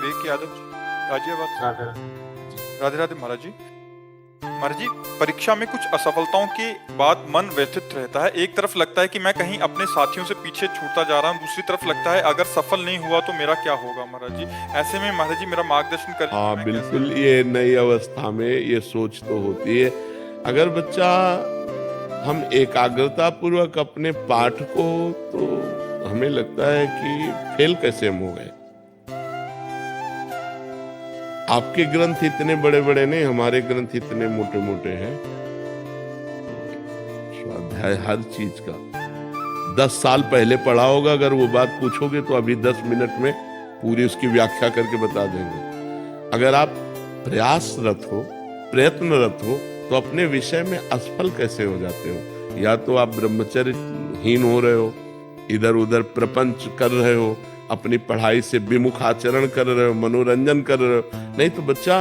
विवेक यादव गाजियाबाद से। राधे राधे राधे महाराज जी। महाराज जी, परीक्षा में कुछ असफलताओं के बाद मन व्यथित रहता है। एक तरफ लगता है कि मैं कहीं अपने साथियों से पीछे छूटता जा रहा हूँ, दूसरी तरफ लगता है अगर सफल नहीं हुआ तो मेरा क्या होगा। महाराज जी, ऐसे में महाराज जी मेरा मार्गदर्शन करिए। हाँ बिल्कुल, ये नई अवस्था में ये सोच तो होती है। अगर बच्चा हम एकाग्रता पूर्वक अपने पाठ को, तो हमें लगता है कि फेल कैसे हम हो गए। आपके ग्रंथ इतने बड़े बड़े नहीं, हमारे ग्रंथ इतने मोटे मोटे हैं। स्वाध्याय हर चीज का 10 साल पहले पढ़ा होगा, अगर वो बात पूछोगे तो अभी 10 मिनट में पूरी उसकी व्याख्या करके बता देंगे। अगर आप प्रयासरत हो, प्रयत्नरत हो, तो अपने विषय में असफल कैसे हो जाते हो। या तो आप ब्रह्मचर्यहीन हो रहे हो, इधर उधर प्रपंच कर रहे हो, अपनी पढ़ाई से विमुख आचरण कर रहे हो, मनोरंजन कर रहे हो। नहीं तो बच्चा,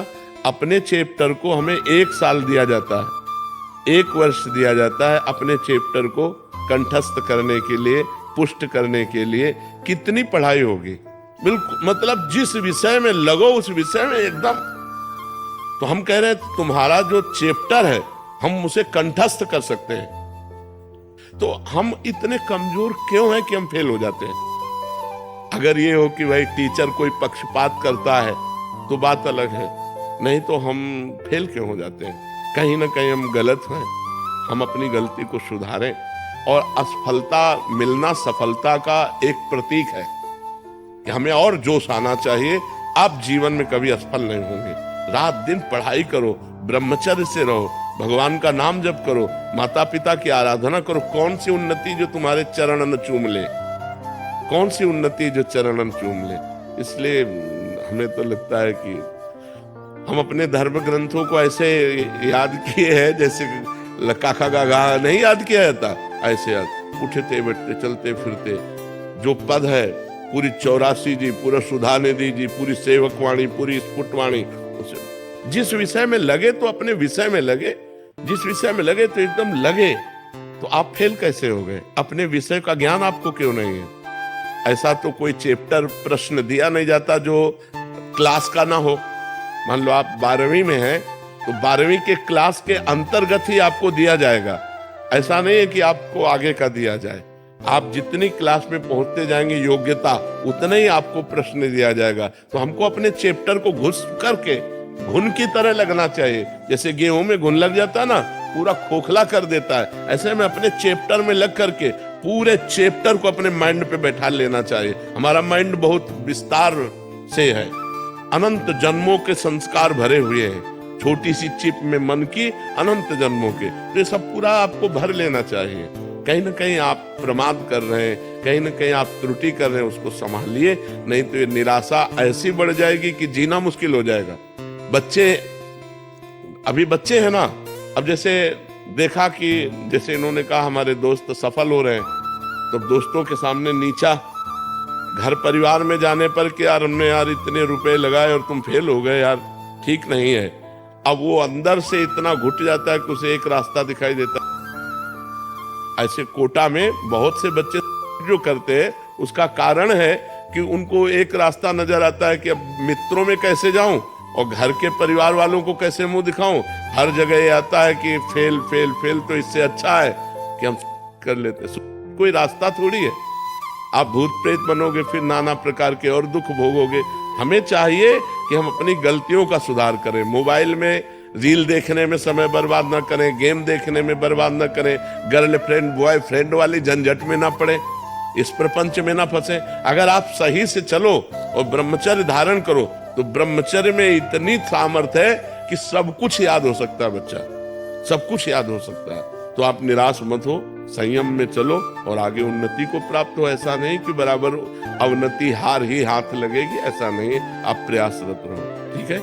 अपने चैप्टर को हमें 1 साल दिया जाता है, 1 वर्ष दिया जाता है अपने चैप्टर को कंठस्थ करने के लिए, पुष्ट करने के लिए। कितनी पढ़ाई होगी। बिल्कुल, मतलब जिस विषय में लगो उस विषय में एकदम। तो हम कह रहे हैं तुम्हारा जो चैप्टर है हम उसे कंठस्थ कर सकते हैं। तो हम इतने कमजोर क्यों हैं कि हम फेल हो जाते हैं। अगर ये हो कि भाई टीचर कोई पक्षपात करता है तो बात अलग है, नहीं तो हम फेल क्यों हो जाते हैं। कहीं ना कहीं हम गलत हैं। हम अपनी गलती को सुधारें। और असफलता मिलना सफलता का एक प्रतीक है कि हमें और जोश आना चाहिए। आप जीवन में कभी असफल नहीं होंगे। रात दिन पढ़ाई करो, ब्रह्मचर्य से रहो, भगवान का नाम जप करो, माता पिता की आराधना करो। कौन सी उन्नति जो तुम्हारे चरणन चूम ले, कौन सी उन्नति जो चरणन चूम ले। इसलिए हमें तो लगता है कि हम अपने धर्म ग्रंथों को ऐसे याद किए हैं जैसे काका गागा नहीं याद किया जाता, ऐसे याद। उठते बैठते चलते फिरते जो पद है, पूरी 84 जी, पूरा सुधा निधि जी, पूरी सेवकवाणी, पूरी स्फुटवाणी। जिस विषय में लगे तो अपने विषय में लगे, जिस विषय में लगे तो एकदम लगे। तो आप फेल कैसे हो गए। अपने विषय का ज्ञान आपको क्यों नहीं है। ऐसा तो कोई चैप्टर प्रश्न दिया नहीं जाता जो क्लास का ना हो। मान लो आप 12वीं में हैं तो 12वीं के क्लास के अंतर्गत ही आपको दिया जाएगा। ऐसा नहीं है कि आपको आगे का दिया जाए। आप जितनी क्लास में पहुंचते जाएंगे योग्यता, उतना ही आपको प्रश्न दिया जाएगा। तो हमको अपने चैप्टर को घुस करके घुन की तरह लगना चाहिए। जैसे गेहूं में घुन लग जाता है ना, पूरा खोखला कर देता है, ऐसे में अपने चैप्टर में लग करके पूरे चैप्टर को अपने माइंड पे बैठा लेना चाहिए। हमारा माइंड बहुत विस्तार से है, अनंत जन्मों के संस्कार भरे हुए हैं। छोटी सी चिप में मन की अनंत जन्मों के, तो ये सब पूरा आपको भर लेना चाहिए। कहीं ना कहीं आप प्रमाद कर रहे हैं, कहीं ना कहीं आप त्रुटि कर रहे हैं, उसको संभालिए। नहीं तो ये निराशा ऐसी बढ़ जाएगी कि जीना मुश्किल हो जाएगा। बच्चे, अभी बच्चे हैं ना, अब जैसे देखा कि जैसे इन्होंने कहा हमारे दोस्त सफल हो रहे हैं, तो दोस्तों के सामने नीचा, घर परिवार में जाने पर कि यार हमने यार इतने रुपए लगाए और तुम फेल हो गए, यार ठीक नहीं है। अब वो अंदर से इतना घुट जाता है कि उसे एक रास्ता दिखाई देता है। ऐसे कोटा में बहुत से बच्चे जो करते हैं, उसका कारण है कि उनको एक रास्ता नजर आता है कि अब मित्रों में कैसे जाऊं और घर के परिवार वालों को कैसे मुंह दिखाऊं। हर जगह ये आता है कि फेल फेल फेल, तो इससे अच्छा है कि हम कर लेते। कोई रास्ता थोड़ी है। आप भूत प्रेत बनोगे, फिर नाना प्रकार के और दुख भोगोगे। हमें चाहिए कि हम अपनी गलतियों का सुधार करें। मोबाइल में रील देखने में समय बर्बाद न करें, गेम देखने में बर्बाद न करें, गर्लफ्रेंड बॉयफ्रेंड वाली झंझट में ना पड़े, इस प्रपंच में ना फंसे। अगर आप सही से चलो और ब्रह्मचर्य धारण करो, तो ब्रह्मचर्य में इतनी सामर्थ्य है कि सब कुछ याद हो सकता है। बच्चा, सब कुछ याद हो सकता है। तो आप निराश मत हो, संयम में चलो और आगे उन्नति को प्राप्त हो। ऐसा नहीं कि बराबर अवनति हार ही हाथ लगेगी, ऐसा नहीं। आप प्रयासरत रहो। ठीक है।